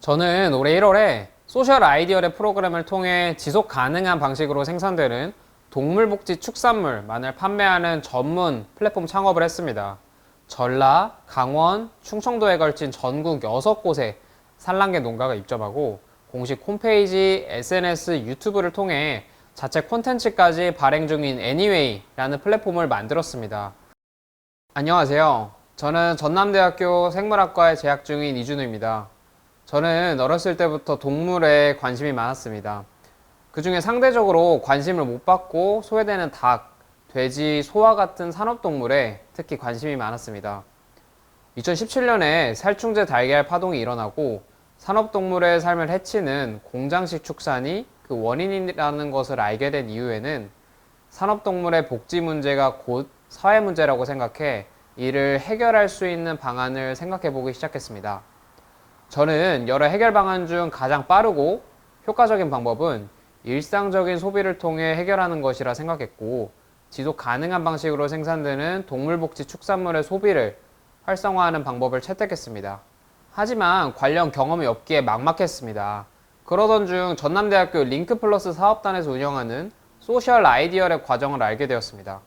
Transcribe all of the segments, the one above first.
저는 올해 1월에 소셜 아이디어랩 프로그램을 통해 지속 가능한 방식으로 생산되는 동물복지 축산물만을 판매하는 전문 플랫폼 창업을 했습니다. 전라, 강원, 충청도에 걸친 전국 6곳에 산란계 농가가 입점하고 공식 홈페이지, SNS, 유튜브를 통해 자체 콘텐츠까지 발행 중인 애니웨이라는 플랫폼을 만들었습니다. 안녕하세요. 저는 전남대학교 생물학과에 재학 중인 이준우입니다. 저는 어렸을 때부터 동물에 관심이 많았습니다. 그 중에 상대적으로 관심을 못 받고 소외되는 닭, 돼지, 소와 같은 산업동물에 특히 관심이 많았습니다. 2017년에 살충제 달걀 파동이 일어나고 산업동물의 삶을 해치는 공장식 축산이 그 원인이라는 것을 알게 된 이후에는 산업동물의 복지 문제가 곧 사회 문제라고 생각해 이를 해결할 수 있는 방안을 생각해 보기 시작했습니다. 저는 여러 해결 방안 중 가장 빠르고 효과적인 방법은 일상적인 소비를 통해 해결하는 것이라 생각했고, 지속 가능한 방식으로 생산되는 동물복지 축산물의 소비를 활성화하는 방법을 채택했습니다. 하지만 관련 경험이 없기에 막막했습니다. 그러던 중 전남대학교 링크플러스 사업단에서 운영하는 소셜 아이디어랩 과정을 알게 되었습니다.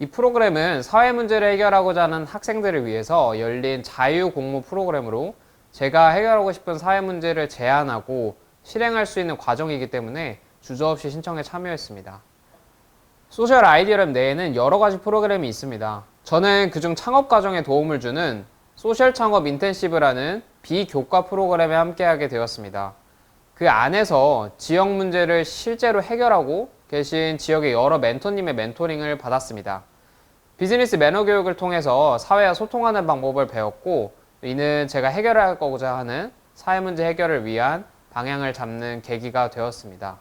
이 프로그램은 사회 문제를 해결하고자 하는 학생들을 위해서 열린 자유 공모 프로그램으로 제가 해결하고 싶은 사회 문제를 제안하고 실행할 수 있는 과정이기 때문에 주저없이 신청에 참여했습니다. 소셜 아이디어랩 내에는 여러 가지 프로그램이 있습니다. 저는 그중 창업 과정에 도움을 주는 소셜 창업 인텐시브라는 비교과 프로그램에 함께하게 되었습니다. 그 안에서 지역 문제를 실제로 해결하고 계신 지역의 여러 멘토님의 멘토링을 받았습니다. 비즈니스 매너 교육을 통해서 사회와 소통하는 방법을 배웠고, 이는 제가 해결하고자 하는 사회 문제 해결을 위한 방향을 잡는 계기가 되었습니다.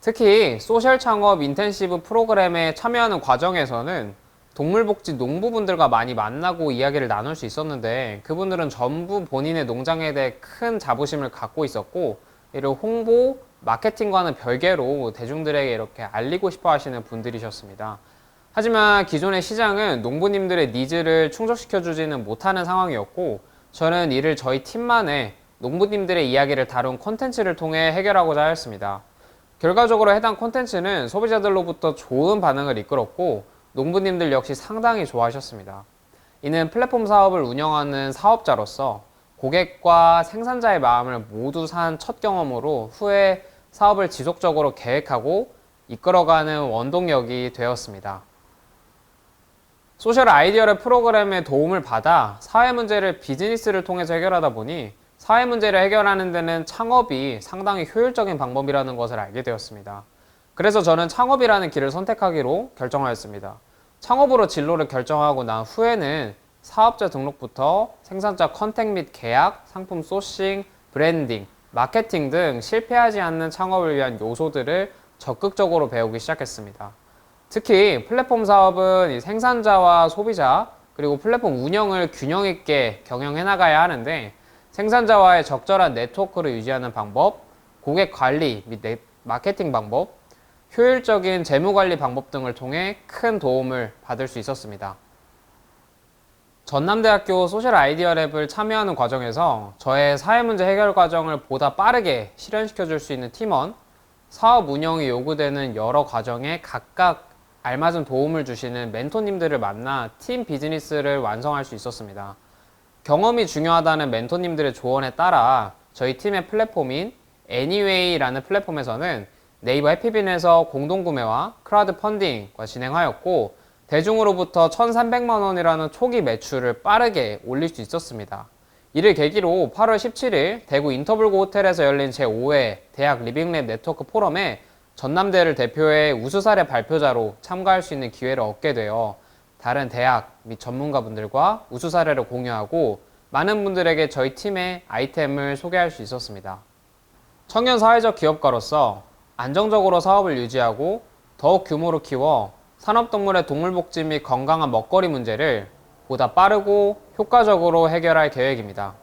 특히 소셜 창업 인텐시브 프로그램에 참여하는 과정에서는 동물복지 농부분들과 많이 만나고 이야기를 나눌 수 있었는데, 그분들은 전부 본인의 농장에 대해 큰 자부심을 갖고 있었고, 이를 홍보, 마케팅과는 별개로 대중들에게 이렇게 알리고 싶어 하시는 분들이셨습니다. 하지만 기존의 시장은 농부님들의 니즈를 충족시켜주지는 못하는 상황이었고, 저는 이를 저희 팀만의 농부님들의 이야기를 다룬 콘텐츠를 통해 해결하고자 하였습니다. 결과적으로 해당 콘텐츠는 소비자들로부터 좋은 반응을 이끌었고, 농부님들 역시 상당히 좋아하셨습니다. 이는 플랫폼 사업을 운영하는 사업자로서 고객과 생산자의 마음을 모두 산 첫 경험으로 후에 사업을 지속적으로 계획하고 이끌어가는 원동력이 되었습니다. 소셜 아이디어랩 프로그램의 도움을 받아 사회 문제를 비즈니스를 통해서 해결하다 보니 사회 문제를 해결하는 데는 창업이 상당히 효율적인 방법이라는 것을 알게 되었습니다. 그래서 저는 창업이라는 길을 선택하기로 결정하였습니다. 창업으로 진로를 결정하고 난 후에는 사업자 등록부터 생산자 컨택 및 계약, 상품 소싱, 브랜딩, 마케팅 등 실패하지 않는 창업을 위한 요소들을 적극적으로 배우기 시작했습니다. 특히 플랫폼 사업은 이 생산자와 소비자 그리고 플랫폼 운영을 균형 있게 경영해 나가야 하는데, 생산자와의 적절한 네트워크를 유지하는 방법, 고객 관리 및 마케팅 방법, 효율적인 재무 관리 방법 등을 통해 큰 도움을 받을 수 있었습니다. 전남대학교 소셜 아이디어랩을 참여하는 과정에서 저의 사회문제 해결 과정을 보다 빠르게 실현시켜 줄 수 있는 팀원, 사업 운영이 요구되는 여러 과정에 각각 알맞은 도움을 주시는 멘토님들을 만나 팀 비즈니스를 완성할 수 있었습니다. 경험이 중요하다는 멘토님들의 조언에 따라 저희 팀의 플랫폼인 애니웨이라는 플랫폼에서는 네이버 해피빈에서 공동구매와 크라우드 펀딩과 진행하였고, 대중으로부터 1,300만 원이라는 초기 매출을 빠르게 올릴 수 있었습니다. 이를 계기로 8월 17일 대구 인터블고 호텔에서 열린 제5회 대학 리빙랩 네트워크 포럼에 전남대를 대표해 우수사례 발표자로 참가할 수 있는 기회를 얻게 되어 다른 대학 및 전문가분들과 우수사례를 공유하고 많은 분들에게 저희 팀의 아이템을 소개할 수 있었습니다. 청년 사회적 기업가로서 안정적으로 사업을 유지하고 더욱 규모로 키워 산업동물의 동물복지 및 건강한 먹거리 문제를 보다 빠르고 효과적으로 해결할 계획입니다.